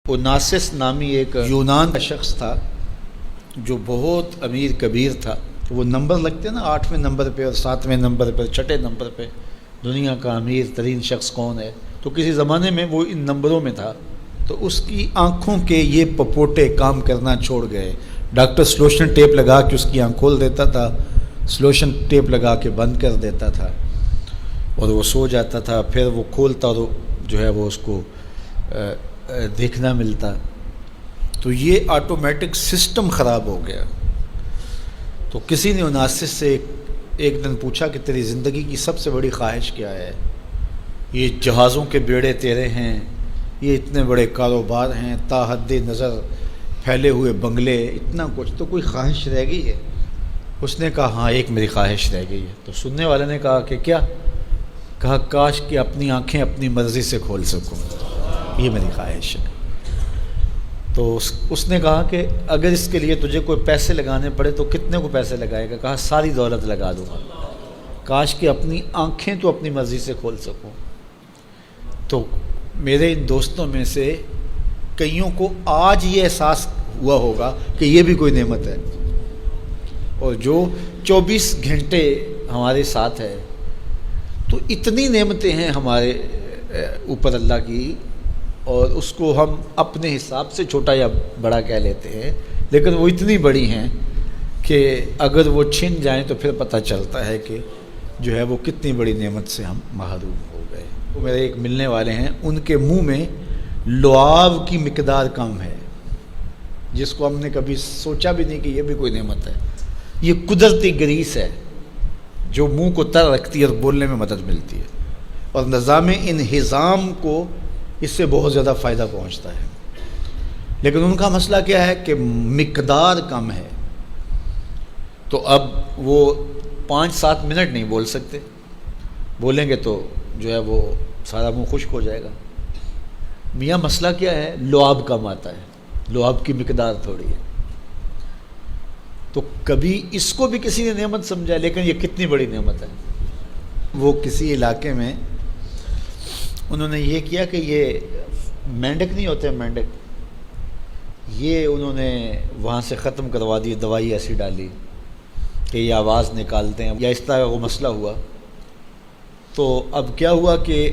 اوناسس نامی ایک یونان کا شخص تھا جو بہت امیر کبیر تھا. وہ نمبر لگتے ہیں نا، 8ویں نمبر پہ اور 7ویں نمبر پہ، 6 نمبر پہ دنیا کا امیر ترین شخص کون ہے. تو کسی زمانے میں وہ ان نمبروں میں تھا. تو اس کی آنکھوں کے یہ پپوٹے کام کرنا چھوڑ گئے. ڈاکٹر سلوشن ٹیپ لگا کے اس کی آنکھ کھول دیتا تھا، سلوشن ٹیپ لگا کے بند کر دیتا تھا اور وہ سو جاتا تھا. پھر وہ کھولتا اور جو ہے وہ اس کو دیکھنا ملتا. تو یہ آٹومیٹک سسٹم خراب ہو گیا. تو کسی نے اوناسس سے ایک دن پوچھا کہ تیری زندگی کی سب سے بڑی خواہش کیا ہے؟ یہ جہازوں کے بیڑے تیرے ہیں، یہ اتنے بڑے کاروبار ہیں، تا حد نظر پھیلے ہوئے بنگلے، اتنا کچھ، تو کوئی خواہش رہ گئی ہے؟ اس نے کہا ہاں، ایک میری خواہش رہ گئی ہے. تو سننے والے نے کہا کہ کیا؟ کہا کاش کہ اپنی آنکھیں اپنی مرضی سے کھول سکوں، یہ میری خواہش ہے. تو اس نے کہا کہ اگر اس کے لیے تجھے کوئی پیسے لگانے پڑے تو کتنے کو پیسے لگائے گا؟ کہا ساری دولت لگا دوں گا. کاش کہ اپنی آنکھیں تو اپنی مرضی سے کھول سکوں. تو میرے ان دوستوں میں سے کئیوں کو آج یہ احساس ہوا ہوگا کہ یہ بھی کوئی نعمت ہے. اور جو 24 گھنٹے ہمارے ساتھ ہے، تو اتنی نعمتیں ہیں ہمارے اوپر اللہ کی، اور اس کو ہم اپنے حساب سے چھوٹا یا بڑا کہہ لیتے ہیں، لیکن وہ اتنی بڑی ہیں کہ اگر وہ چھن جائیں تو پھر پتہ چلتا ہے کہ جو ہے وہ کتنی بڑی نعمت سے ہم محروم ہو گئے. وہ میرے ایک ملنے والے ہیں، ان کے منہ میں لعاب کی مقدار کم ہے، جس کو ہم نے کبھی سوچا بھی نہیں کہ یہ بھی کوئی نعمت ہے. یہ قدرتی گریس ہے جو منہ کو تر رکھتی ہے اور بولنے میں مدد ملتی ہے، اور نظام انہضام کو اس سے بہت زیادہ فائدہ پہنچتا ہے. لیکن ان کا مسئلہ کیا ہے کہ مقدار کم ہے. تو اب وہ 5-7 منٹ نہیں بول سکتے، بولیں گے تو جو ہے وہ سارا منہ خشک ہو جائے گا. میاں مسئلہ کیا ہے؟ لعاب کم آتا ہے، لعاب کی مقدار تھوڑی ہے. تو کبھی اس کو بھی کسی نے نعمت سمجھا، لیکن یہ کتنی بڑی نعمت ہے. وہ کسی علاقے میں انہوں نے یہ کیا کہ یہ مینڈک نہیں ہوتے، مینڈک، یہ انہوں نے وہاں سے ختم کروا دی، دوائی ایسی ڈالی کہ یہ آواز نکالتے ہیں یا اس طرح وہ مسئلہ ہوا. تو اب کیا ہوا کہ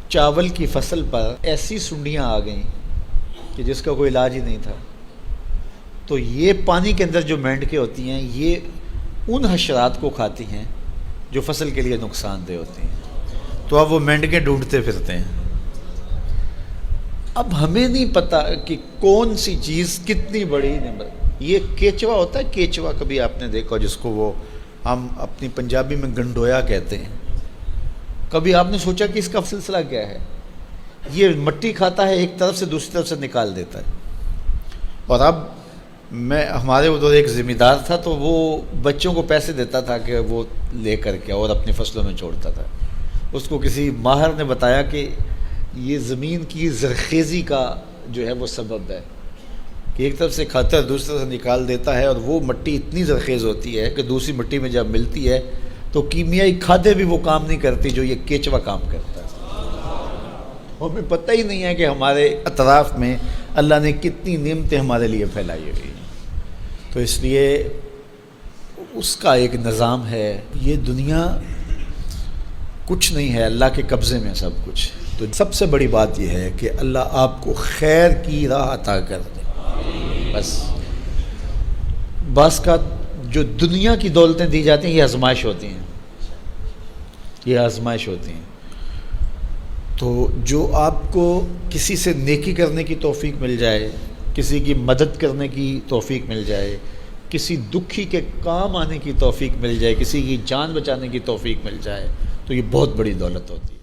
چاول کی فصل پر ایسی سنڈیاں آ گئیں کہ جس کا کوئی علاج ہی نہیں تھا. تو یہ پانی کے اندر جو مینڈکیں ہوتی ہیں، یہ ان حشرات کو کھاتی ہیں جو فصل کے لیے نقصان دہ ہوتی ہیں. تو اب وہ مینڈکیں ڈھونڈتے پھرتے ہیں. اب ہمیں نہیں پتہ کہ کون سی چیز کتنی بڑی نعمت. یہ کیچوا ہوتا ہے، کیچوا کبھی آپ نے دیکھا جس کو وہ ہم اپنی پنجابی میں گنڈویا کہتے ہیں. کبھی آپ نے سوچا کہ اس کا سلسلہ کیا ہے؟ یہ مٹی کھاتا ہے، ایک طرف سے دوسری طرف سے نکال دیتا ہے. اور اب ہمارے ادھر ایک ذمہ دار تھا، تو وہ بچوں کو پیسے دیتا تھا کہ وہ لے کر کے اور اپنی فصلوں میں چھوڑتا تھا. اس کو کسی ماہر نے بتایا کہ یہ زمین کی زرخیزی کا جو ہے وہ سبب ہے کہ ایک طرف سے کھاتا ہے دوسری طرف سے نکال دیتا ہے، اور وہ مٹی اتنی زرخیز ہوتی ہے کہ دوسری مٹی میں جب ملتی ہے تو کیمیائی کھادیں بھی وہ کام نہیں کرتی جو یہ کیچوا کام کرتا ہے. ہمیں پتہ ہی نہیں ہے کہ ہمارے اطراف میں اللہ نے کتنی نعمتیں ہمارے لیے پھیلائی ہوئی ہیں. تو اس لیے اس کا ایک نظام ہے. یہ دنیا کچھ نہیں ہے، اللہ کے قبضے میں سب کچھ. تو سب سے بڑی بات یہ ہے کہ اللہ آپ کو خیر کی راہ عطا کر دے. بس بعض کا جو دنیا کی دولتیں دی جاتی ہیں، یہ آزمائش ہوتی ہیں، یہ آزمائش ہوتی ہیں. تو جو آپ کو کسی سے نیکی کرنے کی توفیق مل جائے، کسی کی مدد کرنے کی توفیق مل جائے، کسی دکھی کے کام آنے کی توفیق مل جائے، کسی کی جان بچانے کی توفیق مل جائے، تو یہ بہت بڑی دولت ہوتی ہے.